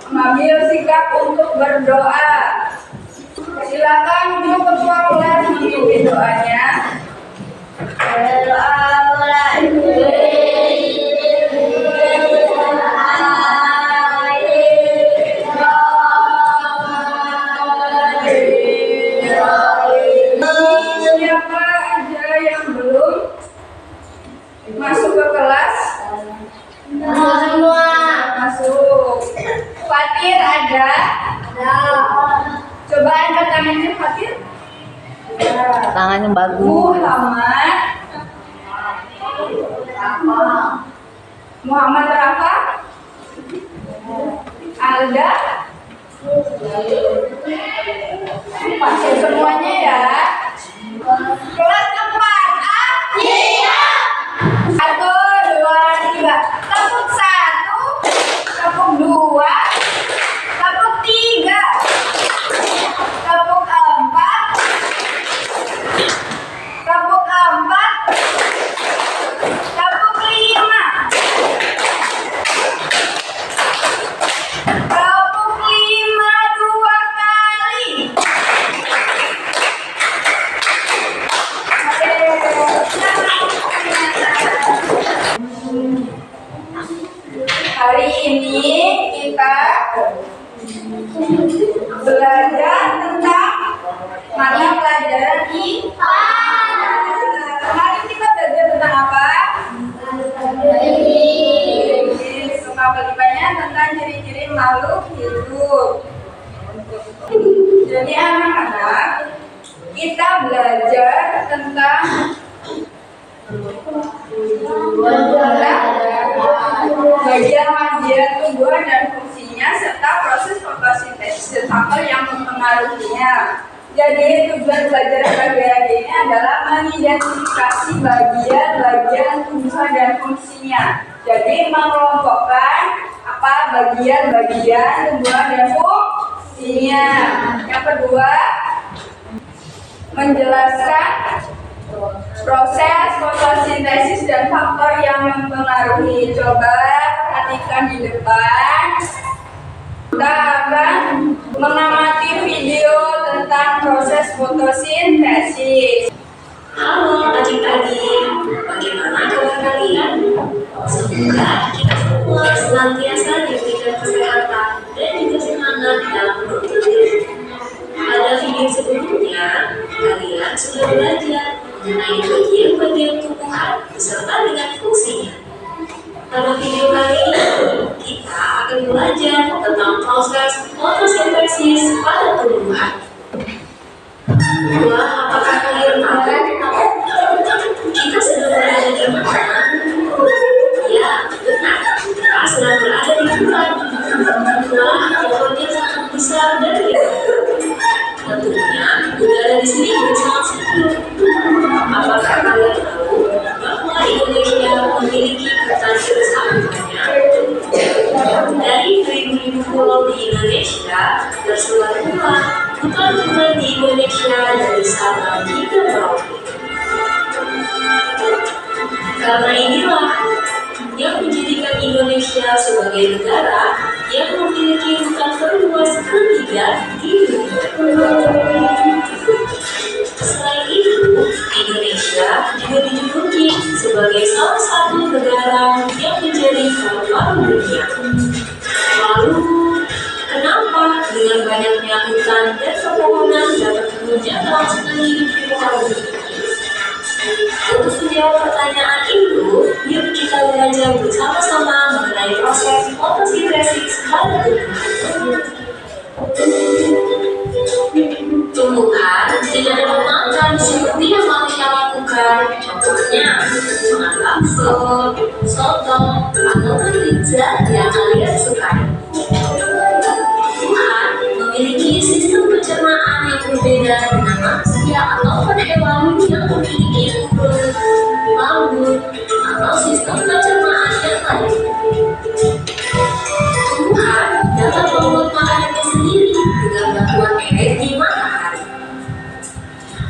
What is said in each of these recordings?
mengambil sikap untuk berdoa. Silakan untuk ketua kelas memimpin doanya. Berdoa mulai. Siapa aja yang belum masuk ke kelas? Semua. Masuk. Fatir ada? Coba angkat tangannya Fatir. Tangan yang bagus. Muhammad Rafa. Alda. Pasir semuanya ya. Kelas keempat. Iya. 1, 2, 3. Tepuk 1, tepuk 2, tepuk 3, tepuk 4, tepuk 4, tepuk 5, tepuk 5 2 kali. Hari ini kita belajar tentang mata pelajaran IPA. Kemarin kita belajar tentang apa? Mata IPA-nya tentang ciri-ciri makhluk hidup. Jadi anak-anak, kita belajar tentang bagian-bagian tumbuhan dan fungsinya serta proses fotosintesis faktor yang mempengaruhinya. Jadi tujuan belajar bagian ini adalah mengidentifikasi bagian-bagian tumbuhan dan fungsinya. Jadi mengelompokkan apa bagian-bagian tumbuhan dan fungsinya. Yang kedua, menjelaskan proses fotosintesis dan faktor yang mempengaruhi. Coba perhatikan di depan. Kita akan mengamati video tentang proses fotosintesis. Halo adik-adik, bagaimana kabar kalian? Semoga kita semua senantiasa diberikan kesehatan dan juga semangat dalam menuntut ilmu. Pada video sebelumnya, kalian sudah belajar mengenai bagian-bagian tumbuhan beserta dengan fungsinya. Pada video kali ini, kita akan belajar tentang proses fotosintesis pada tumbuhan. Wah, apakah kalian tahu? Kita sedang berada di mana? Ya, benar. Kita sedang berada di hutan. Wah, pohonnya sangat besar dan lebar. Tentunya, udara di sini juga sangat sejuk. Apakah kalian tahu bahwa Indonesia memiliki hutan sebesar-besarnya? Dari ribu-ribu pulau di Indonesia, tersebar pula hutan-hutan di Indonesia dari Sabang hingga Merauke. Karena inilah yang menjadikan Indonesia sebagai negara yang memiliki hutan terluas ketiga di dunia. Selain itu, Indonesia juga dijuluki sebagai salah satu negara yang menjadi paru-paru dunia. Lalu, kenapa dengan banyaknya hutan dan pepohonan dapat menunjang kelangsungan hidup di muka bumi? Untuk menjawab pertanyaan itu, yuk kita belajar bersama-sama mengenai proses fotosintesis pada tumbuhan. Tumbuhan tidak dapat makan seperti yang manusia lakukan, contohnya makan bakso, soto, ataupun pizza yang kalian sukai. Tumbuhan memiliki sistem pencernaan yang berbeda dengan manusia ataupun hewan yang memiliki mulut, rambut, atau sistem pencernaan yang lain. Tumbuhan dapat membuat makanannya sendiri dengan bantuan energi matahari.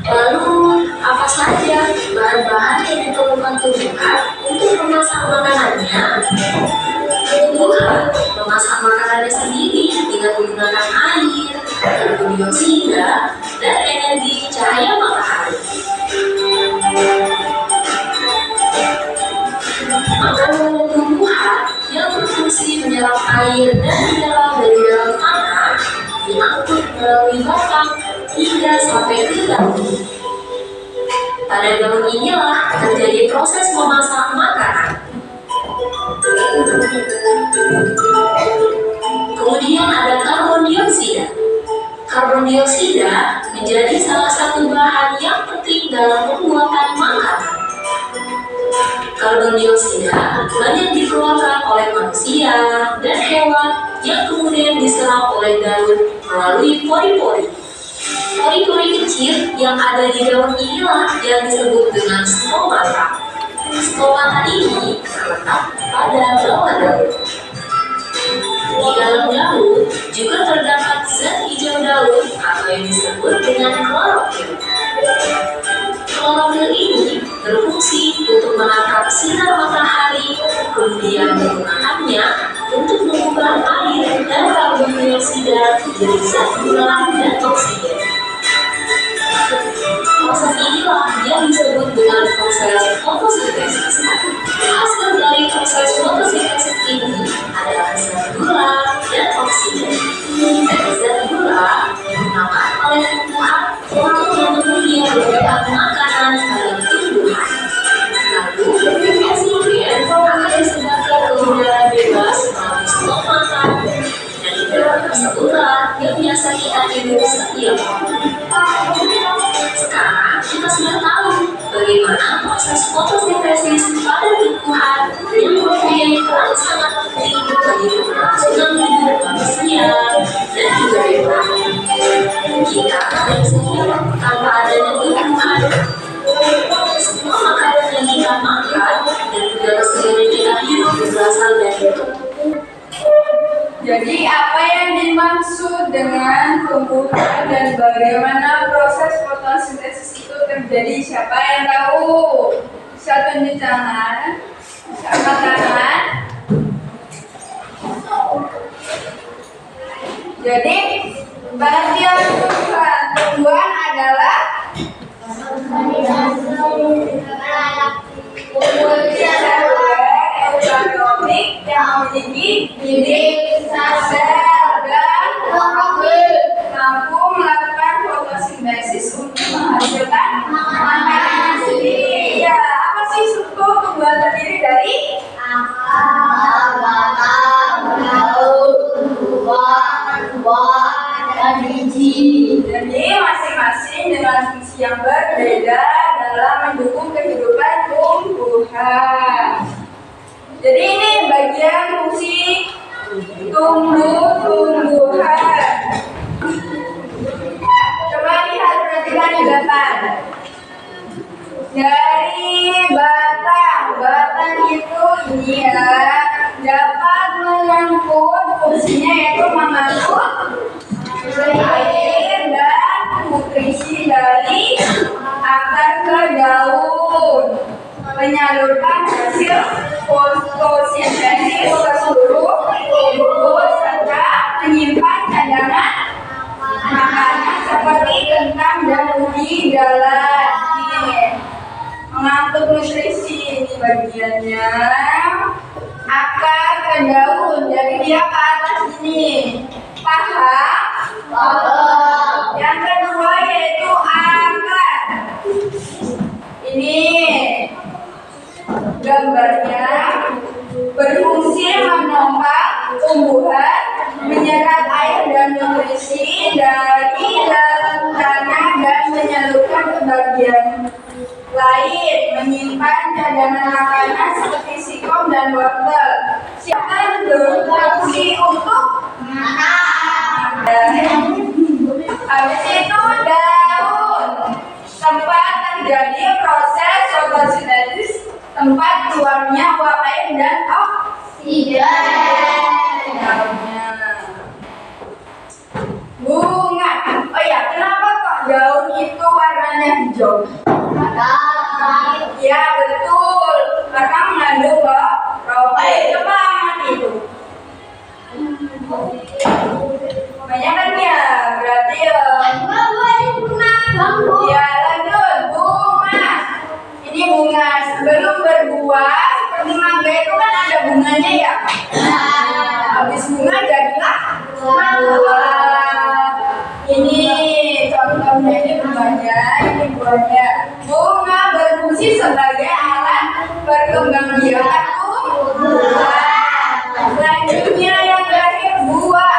Lalu, apa saja bahan-bahan yang diperlukan tumbuhan untuk memasak makanannya? Tumbuhan memasak makanan mineral dari dalam tanah diangkut melalui batang hingga sampai ke daun. Pada daun inilah terjadi proses memasak makanan. Kemudian ada karbon dioksida. Karbon dioksida menjadi salah satu bahan yang penting dalam pembuatan makanan. Karbon dioksida banyak dikeluarkan oleh manusia dan hewan yang kemudian diserap oleh daun melalui pori-pori. Pori-pori kecil yang ada di daun inilah yang disebut dengan stomata. Stomata ini terletak pada bawah daun. Di dalam daun juga terdapat zat hijau daun atau yang disebut dengan klorofil. Klorofil ini berfungsi untuk menangkap sinar matahari, kemudian menggunakannya untuk mengubah air dan karbon dioksida menjadi zat gula dan oksigen. Proses inilah yang disebut dengan proses fotosintesis. Hasil dari proses fotosintesis ini adalah zat gula dan oksigen. Zat gula digunakan oleh tumbuhan untuk memenuhi kebutuhan makanan dalam tumbuhan. Lalu, oksigen akan disebarkan ke udara bebas melalui stomata, dan udara tersebutlah yang biasa kita hirup setiap hari. Sekarang kita sudah tahu bagaimana proses fotosintesis pada tumbuhan yang mempunyai peran sangat penting bagi keberlangsungan hidup manusia dan juga hewan. Kita tidak bisa hidup tanpa adanya tumbuhan. Semua makanan yang kita makan dan juga kesehatan yang kita hidup berasal dari tumbuhan. Jadi apa yang dimaksud dengan tumbuhan dan bagaimana proses fotosintesis itu terjadi? Siapa yang tahu? Bisa tunjuk tangan. Angkat tangan. Jadi pengertian tumbuhan adalah eukariotik yang memiliki bibit, sel, dan klorofil, mampu melakukan fotosintesis untuk menghasilkan makanan sendiri. Ya, apa sih struktur tumbuhan terdiri dari? Akar, batang, daun, buah, dan biji. Jadi masing-masing dengan fungsi yang berbeda dalam mendukung kehidupan tumbuhan. Jadi ini bagian fungsi tumbuhan. Coba lihat, perhatikan di depan. Dari batang itu ini ya dapat mengangkut, fungsinya yaitu mengangkut air dan nutrisi dari akar ke daun, menyalurkan hasil fotosintesis ke seluruh tubuh serta menyimpan cadangan makanan seperti kentang dan ubi dalam mengangkut nutrisi. Ini bagiannya akar ke daun, jadi dia ke atas ini. Paham? Yang kedua yaitu akar. Ini gambarnya berfungsi menopang tumbuhan, menyerap air dan nutrisi dari dalam tanah dan menyalurkan ke bagian lain, menyimpan cadangan makanan seperti sikom dan wortel. Siapa berfungsi untuk makan. Habis itu daun, tempat terjadi proses fotosintesis, tempat keluarnya uap air dan oksigen. Bunga. Oh ya, kenapa kok daun itu warnanya hijau? Ya betul, karena mengandung klorofil. Coba amati itu. Kebanyakan ya, berarti ya lanjut, bunga. Ini bunga sebelum berbuah seperti mangga itu kan ada bunganya ya. Habis bunga jadilah Buah. Ini contohnya ini buahnya, ini buahnya. Bunga berfungsi sebagai alat berkembang biakan tumbuhan. Selanjutnya yang terakhir buah.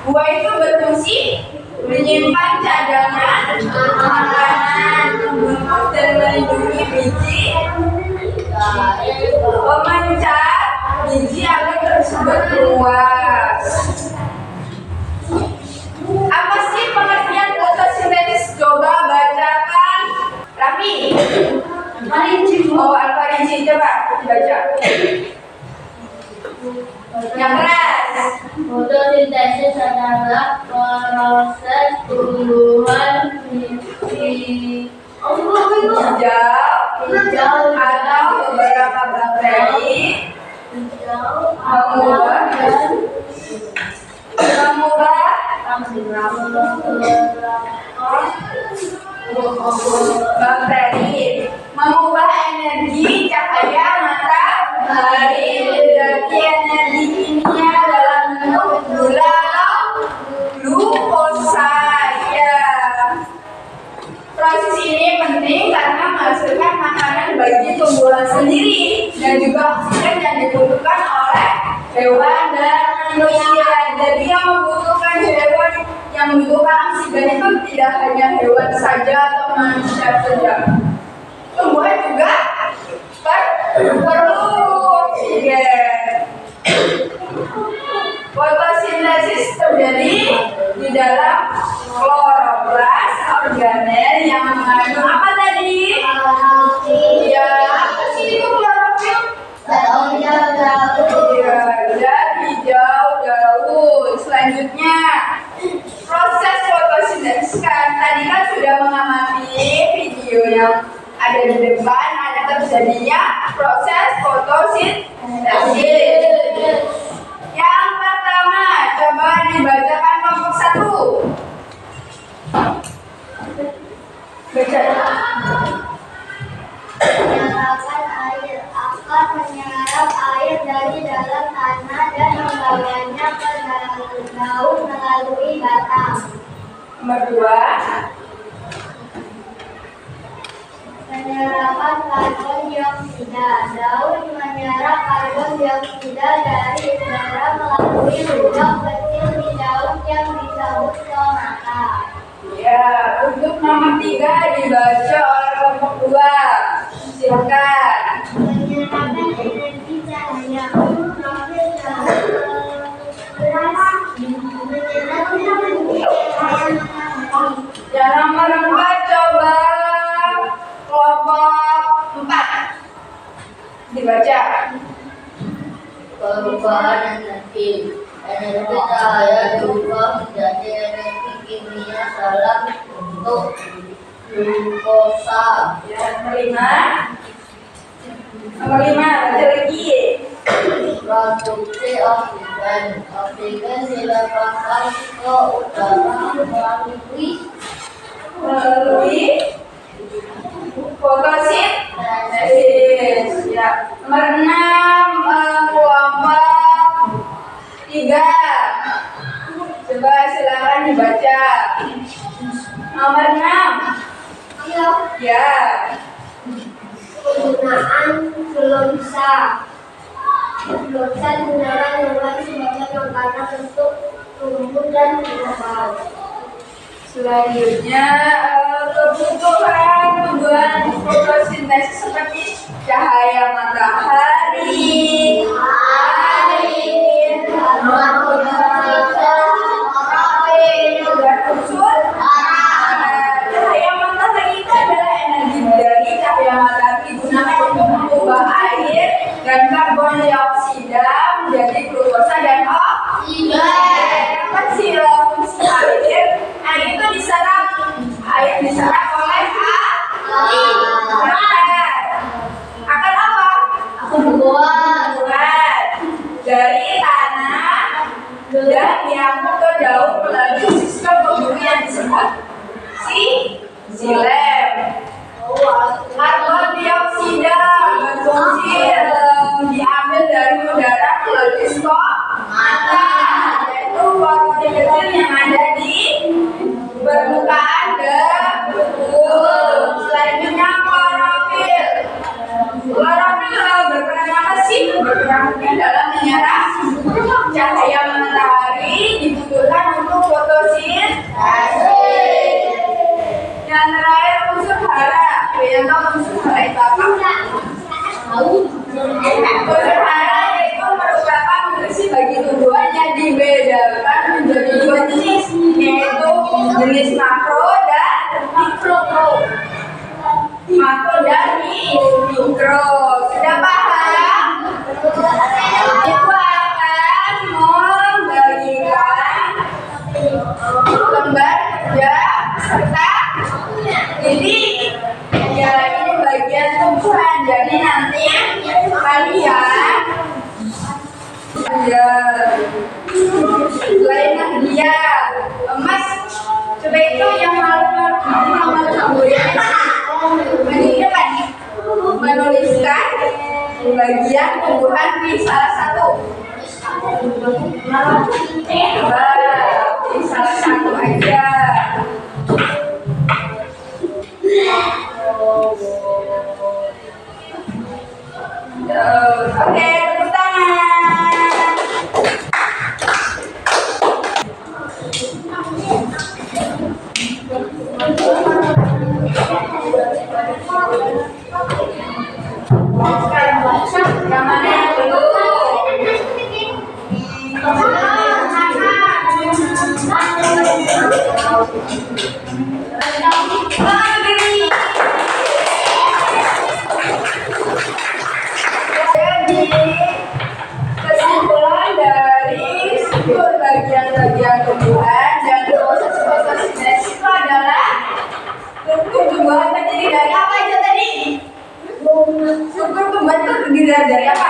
Buah itu berfungsi menyimpan cadangan makanan, membungkus dan melindungi biji, memancar biji agar terus berluas. Apa sih pengertian fotosintesis? Coba bacakan. Rafi. Oh, Al-Fariji, coba baca. Yang keras. Fotosintesis adalah proses tumbuhan hijau atau beberapa bakteri mengubah energi cahaya matahari menjadi energi kimia dalam bentuk gula glukosa. Ya. Proses ini penting karena menghasilkan makanan bagi tumbuhan sendiri dan juga oksigen yang dibutuhkan oleh hewan dan manusia. Jadi yang membutuhkan oksigen itu tidak hanya hewan saja atau manusia saja. Tumbuhan juga perlu oksigen. Fotosintesis terjadi di dalam kloroplas organel yang mengandung apa tadi? Ya, apa sih itu klorofil? Ya, hijau daun. Selanjutnya, proses fotosintesis tadi kan sudah mengamati video yang ada di depan, ada terjadinya proses fotosintesis. Yang pertama, coba dibacakan kelompok 1. Baca. Menyerapkan air akan menyerap air dari dalam tanah dan membawanya ke daun melalui batang. Nomor 2. Penyerapan karbon dioksida. Daun menyerap karbon dioksida dari udara melalui lubang kecil di daun yang disebut stomata. Ya, untuk nomor 3 dibaca oleh kelompok 2. Silakan. Menyerapkan energi cahaya. Yang nomor 4 coba kelompok 4 dibaca. Perubahan energi cahaya diubah menjadi energi kimia dalam bentuk glukosa. Ya, nomor 5 baca lagi. Produksi oksigen. Oksigen dilepaskan ke udara melalui fotosintesis. Ya. Nomor 6 kelompok 3. Coba silakan dibaca. Nomor 6. Ya. penggunaan gelombang. Gelombang digunakan hewan sebagai makanan untuk tumbuh dan berkembang. Selanjutnya kebutuhan tumbuhan fotosintesis seperti cahaya matahari, air, dan unsur cahaya matahari itu adalah energi dari cahaya matahari digunakan untuk mengubah air dan karbon dioksida menjadi glukosa dan oksigen. Apa sih fungsi air? Air itu diserap oleh akan apa? Tumbuhan dari tanah dan diangkut ke daun melalui sistem pembuluh yang disebut silem. Karbon dioksida berfungsi diambil dari udara melalui stomata, yaitu paru-paru dalam menyerap cahaya matahari dibutuhkan untuk fotosintesis. Yang terakhir unsur hara. Kalian tahu unsur hara itu apa? Unsur hara itu merupakan nutrisi bagi tumbuhan yang dibedakan menjadi dua jenis, yaitu jenis makro dan mikro. Makro dan mikro. Sudah paham? Itu akan membagikan lembar kerja serta jadi ya ini bagian tumbuhan. Jadi nanti kalian ya lainnya dia emas coba itu yang malu ya ini depan menuliskan bagian tumbuhan di salah satu di salah satu aja. Oke, tepuk tangan. Yang mana yang belum? Jadi kesimpulan dari bagian-bagian tumbuhan dan proses fotosintesis itu adalah tumbuhan terdiri dari apa aja tadi? Struktur tumbuhan itu terdiri dari apa?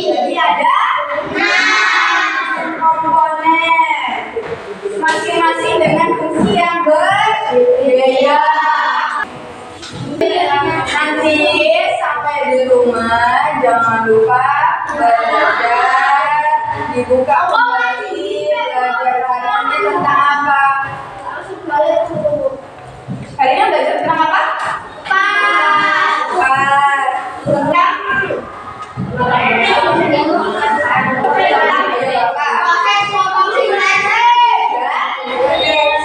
Jadi ada komponen masing-masing dengan fungsi yang berbeda. Nanti sampai di rumah jangan lupa belajar, dibuka kembali belajar hari ini tentang apa? Hari ini belajar tentang apa? Tentang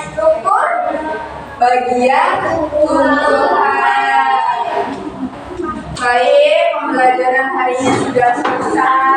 struktur bagian tumbuhan. Baik, pembelajaran hari ini sudah selesai.